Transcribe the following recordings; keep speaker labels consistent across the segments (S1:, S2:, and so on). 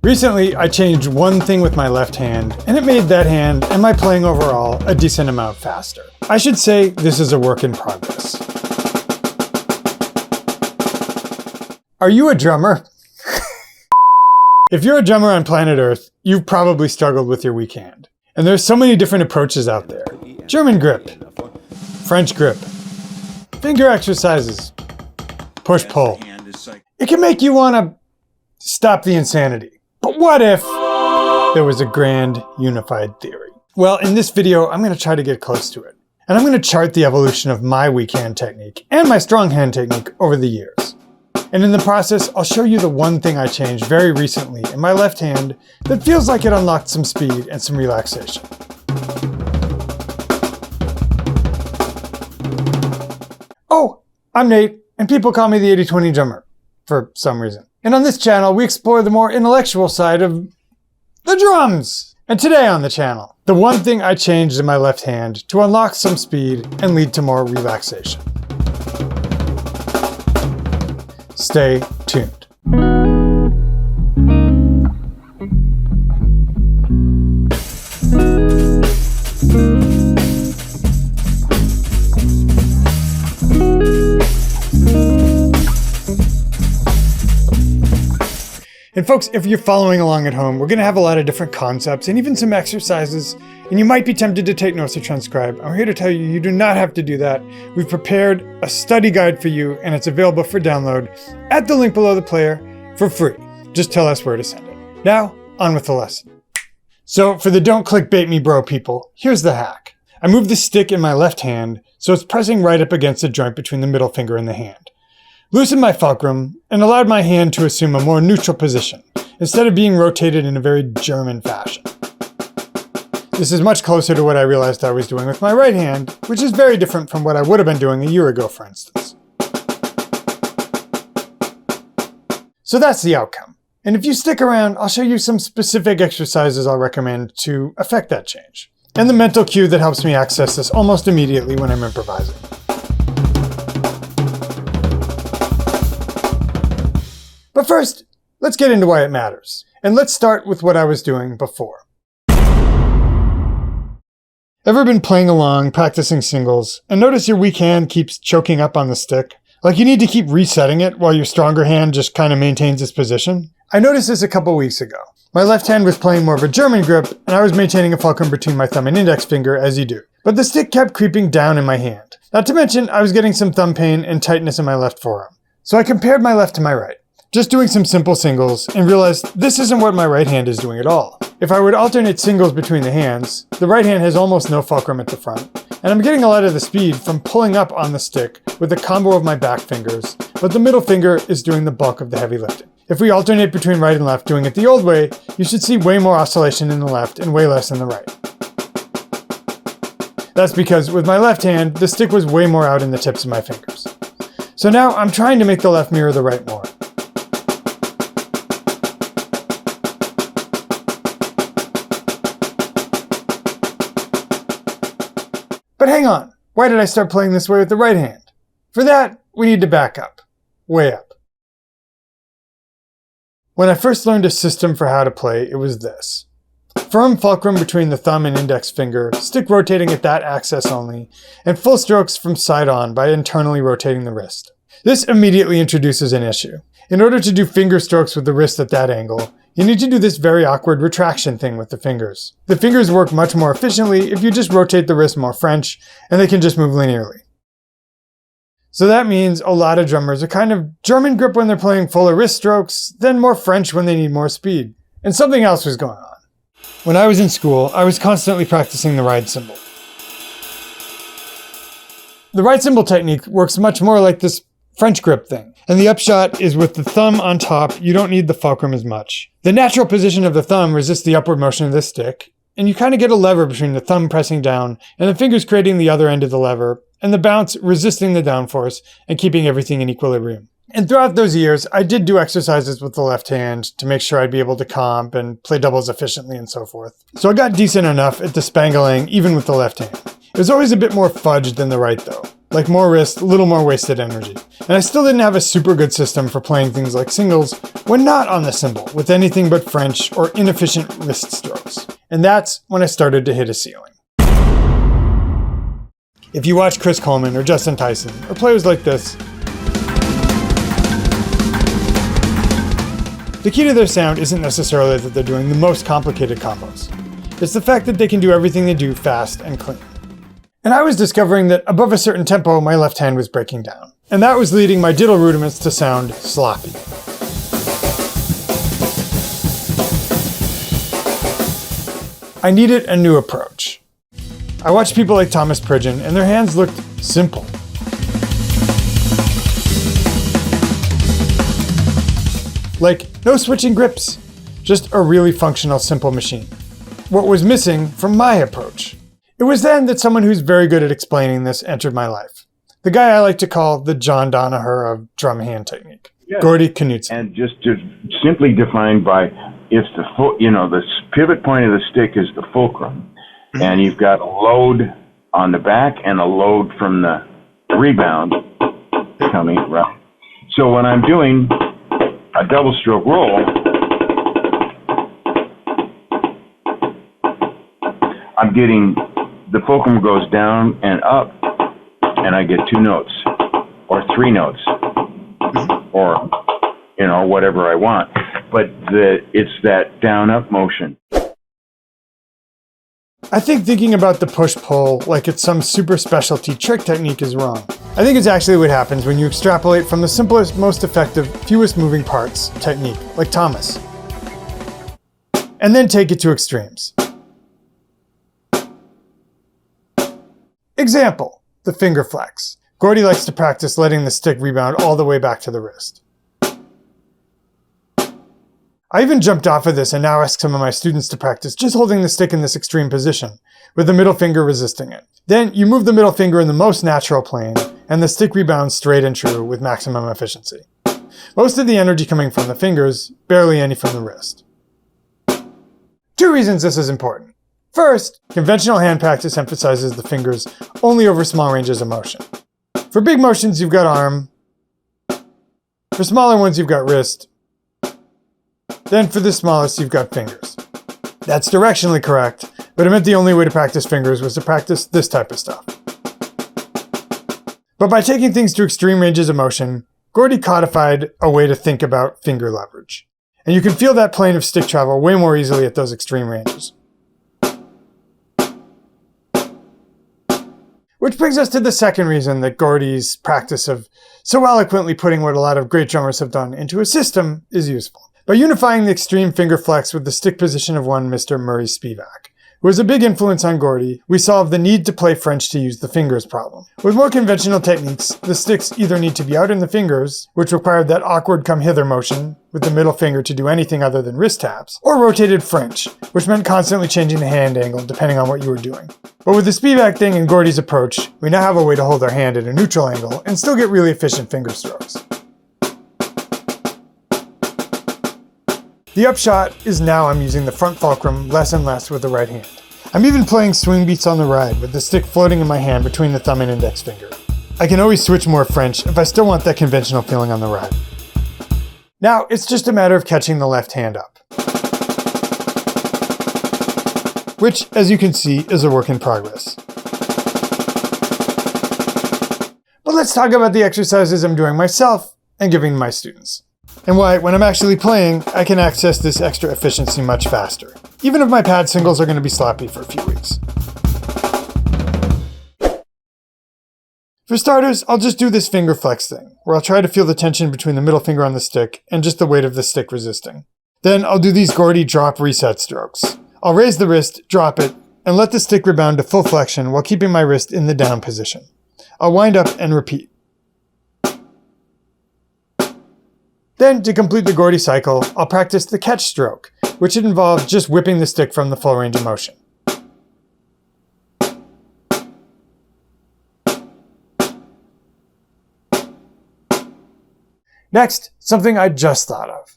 S1: Recently, I changed one thing with my left hand, and it made that hand and my playing overall a decent amount faster. I should say this is a work in progress. Are you a drummer? If you're a drummer on planet Earth, you've probably struggled with your weak hand. And there's so many different approaches out there. German grip, French grip, finger exercises, push-pull. It can make you want to stop the insanity. But what if there was a grand unified theory? Well, in this video, I'm going to try to get close to it. And I'm going to chart the evolution of my weak hand technique and my strong hand technique over the years. And in the process, I'll show you the one thing I changed very recently in my left hand that feels like it unlocked some speed and some relaxation. Oh, I'm Nate, and people call me the 80/20 drummer, for some reason. And on this channel, we explore the more intellectual side of the drums. And today on the channel, the one thing I changed in my left hand to unlock some speed and lead to more relaxation. Stay tuned. And folks, if you're following along at home, we're going to have a lot of different concepts and even some exercises, and you might be tempted to take notes or transcribe. I'm here to tell you, you do not have to do that. We've prepared a study guide for you, and it's available for download at the link below the player for free. Just tell us where to send it. Now, on with the lesson. So for the don't clickbait me bro people, here's the hack. I moved the stick in my left hand so it's pressing right up against the joint between the middle finger and the hand. Loosened my fulcrum and allowed my hand to assume a more neutral position, instead of being rotated in a very German fashion. This is much closer to what I realized I was doing with my right hand, which is very different from what I would have been doing a year ago, for instance. So that's the outcome. And if you stick around, I'll show you some specific exercises I'll recommend to affect that change, and the mental cue that helps me access this almost immediately when I'm improvising. But first, let's get into why it matters. And let's start with what I was doing before. Ever been playing along, practicing singles, and notice your weak hand keeps choking up on the stick? Like you need to keep resetting it while your stronger hand just kind of maintains its position? I noticed this a couple weeks ago. My left hand was playing more of a German grip, and I was maintaining a fulcrum between my thumb and index finger, as you do. But the stick kept creeping down in my hand. Not to mention, I was getting some thumb pain and tightness in my left forearm. So I compared my left to my right, just doing some simple singles, and realized this isn't what my right hand is doing at all. If I would alternate singles between the hands, the right hand has almost no fulcrum at the front, and I'm getting a lot of the speed from pulling up on the stick with a combo of my back fingers, but the middle finger is doing the bulk of the heavy lifting. If we alternate between right and left doing it the old way, you should see way more oscillation in the left and way less in the right. That's because with my left hand, the stick was way more out in the tips of my fingers. So now I'm trying to make the left mirror the right more. But hang on, why did I start playing this way with the right hand? For that, we need to back up. Way up. When I first learned a system for how to play, it was this. Firm fulcrum between the thumb and index finger, stick rotating at that axis only, and full strokes from side on by internally rotating the wrist. This immediately introduces an issue. In order to do finger strokes with the wrist at that angle, you need to do this very awkward retraction thing with the fingers. The fingers work much more efficiently if you just rotate the wrist more French, and they can just move linearly. So that means a lot of drummers are kind of German grip when they're playing fuller wrist strokes, then more French when they need more speed. And something else was going on. When I was in school, I was constantly practicing the ride cymbal. The ride cymbal technique works much more like this French grip thing. And the upshot is with the thumb on top, you don't need the fulcrum as much. The natural position of the thumb resists the upward motion of this stick, and you kind of get a lever between the thumb pressing down and the fingers creating the other end of the lever, and the bounce resisting the downforce and keeping everything in equilibrium. And throughout those years, I did do exercises with the left hand to make sure I'd be able to comp and play doubles efficiently and so forth. So I got decent enough at the spangling even with the left hand. It was always a bit more fudged than the right though. Like more wrist, a little more wasted energy. And I still didn't have a super good system for playing things like singles when not on the cymbal, with anything but French or inefficient wrist strokes. And that's when I started to hit a ceiling. If you watch Chris Coleman or Justin Tyson, or players like this, the key to their sound isn't necessarily that they're doing the most complicated combos. It's the fact that they can do everything they do fast and clean. And I was discovering that above a certain tempo, my left hand was breaking down. And that was leading my diddle rudiments to sound sloppy. I needed a new approach. I watched people like Thomas Pridgeon, and their hands looked simple. Like, no switching grips, just a really functional, simple machine. What was missing from my approach? It was then that someone who's very good at explaining this entered my life. The guy I like to call the John Danaher of drum hand technique, yes. Gordy Knudsen.
S2: And just simply defined by, if the pivot point of the stick is the fulcrum, and you've got a load on the back and a load from the rebound coming right. So when I'm doing a double stroke roll, I'm getting, the fulcrum goes down and up, and I get 2 notes, or 3 notes, or, whatever I want. But it's that down-up motion.
S1: I think thinking about the push-pull like it's some super specialty trick technique is wrong. I think it's actually what happens when you extrapolate from the simplest, most effective, fewest moving parts technique, like Thomas, and then take it to extremes. Example, the finger flex. Gordy likes to practice letting the stick rebound all the way back to the wrist. I even jumped off of this and now ask some of my students to practice just holding the stick in this extreme position, with the middle finger resisting it. Then you move the middle finger in the most natural plane, and the stick rebounds straight and true with maximum efficiency. Most of the energy coming from the fingers, barely any from the wrist. 2 reasons this is important. First, conventional hand practice emphasizes the fingers only over small ranges of motion. For big motions, you've got arm. For smaller ones, you've got wrist. Then for the smallest, you've got fingers. That's directionally correct, but it meant the only way to practice fingers was to practice this type of stuff. But by taking things to extreme ranges of motion, Gordy codified a way to think about finger leverage. And you can feel that plane of stick travel way more easily at those extreme ranges. Which brings us to the second reason that Gordy's practice of so eloquently putting what a lot of great drummers have done into a system is useful. By unifying the extreme finger flex with the stick position of one Mr. Murray Spivak, who was a big influence on Gordy, we solved the need to play French to use the fingers problem. With more conventional techniques, the sticks either need to be out in the fingers, which required that awkward come-hither motion with the middle finger to do anything other than wrist taps, or rotated French, which meant constantly changing the hand angle depending on what you were doing. But with the Spivak thing and Gordy's approach, we now have a way to hold our hand at a neutral angle and still get really efficient finger strokes. The upshot is now I'm using the front fulcrum less and less with the right hand. I'm even playing swing beats on the ride with the stick floating in my hand between the thumb and index finger. I can always switch more French if I still want that conventional feeling on the ride. Now, it's just a matter of catching the left hand up. Which, as you can see, is a work in progress. But let's talk about the exercises I'm doing myself and giving my students. And why, when I'm actually playing, I can access this extra efficiency much faster, even if my pad singles are going to be sloppy for a few weeks. For starters, I'll just do this finger flex thing, where I'll try to feel the tension between the middle finger on the stick and just the weight of the stick resisting. Then I'll do these Gordy drop reset strokes. I'll raise the wrist, drop it, and let the stick rebound to full flexion while keeping my wrist in the down position. I'll wind up and repeat. Then, to complete the Gordy cycle, I'll practice the catch stroke, which involves just whipping the stick from the full range of motion. Next, something I just thought of.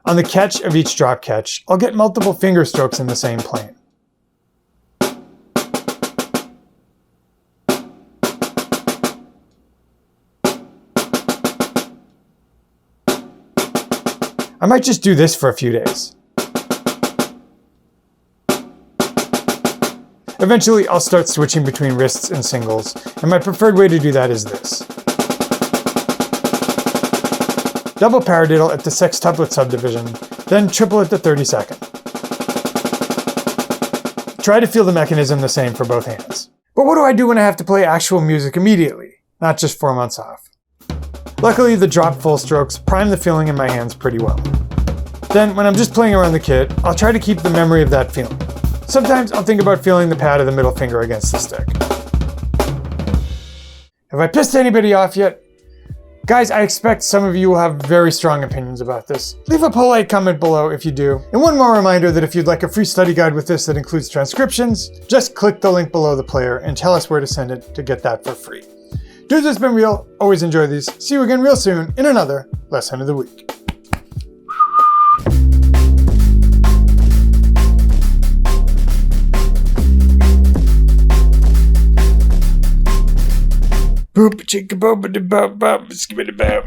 S1: On the catch of each drop catch, I'll get multiple finger strokes in the same plane. I might just do this for a few days. Eventually, I'll start switching between wrists and singles, and my preferred way to do that is this. Double paradiddle at the sextuplet subdivision, then triple at the 32nd. Try to feel the mechanism the same for both hands. But what do I do when I have to play actual music immediately, not just 4 months off? Luckily, the drop full strokes prime the feeling in my hands pretty well. Then, when I'm just playing around the kit, I'll try to keep the memory of that feeling. Sometimes I'll think about feeling the pad of the middle finger against the stick. Have I pissed anybody off yet? Guys, I expect some of you will have very strong opinions about this. Leave a polite comment below if you do. And one more reminder that if you'd like a free study guide with this that includes transcriptions, just click the link below the player and tell us where to send it to get that for free. Dudes, it's been real. Always enjoy these. See you again real soon in another Lesson of the Week. Boop chicka boop a bop bop skibbity bop.